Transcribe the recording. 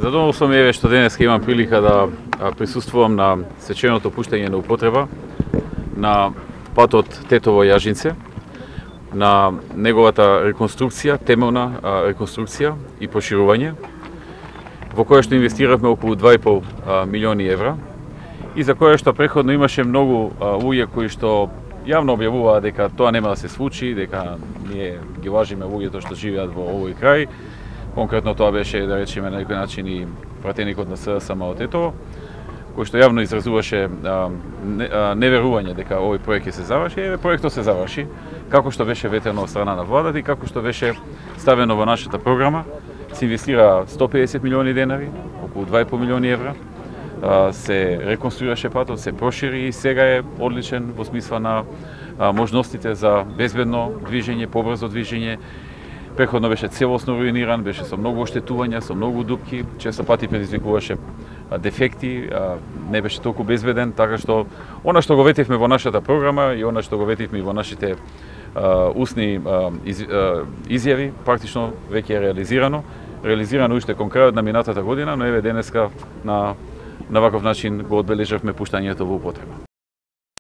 Задоволен сум еве што денес имам прилика да присуствувам на свеченото пуштање на употреба на патот Тетово-Јажинце, на неговата реконструкција, темелна реконструкција и проширување, во која што инвестиравме околу 2,5 милиони евра и за која што преходно имаше многу луѓе кои што јавно објавуваа дека тоа нема да се случи, дека ние ги лажиме луѓето што живеат во овој крај. Конкретно тоа беше, да речеме, на некој начин и пратеникот на ССМ од Тетово, кој што јавно изразуваше неверување дека овој проект ќе се заврши. Еве, проектот се заврши, како што беше ветено од страна на владата и како што беше ставено во нашата програма. Се инвестира 150 милиони денари, околу 2,5 милиони евра. Се реконструираше патот, се прошири и сега е одличен во смисла на можностите за безбедно движење, побрзо движење. Преходно беше целосно руиниран, беше со многу оштетувања, со многу дупки, често пати предизвикуваше дефекти, не беше толку безбеден, така што она што го ветивме во нашата програма и она што го ветивме и во нашите устни изјави, практично веќе е реализирано уште кон крајот на минатата година, но еве денеска на ваков начин го одбележавме пуштањето во употреба.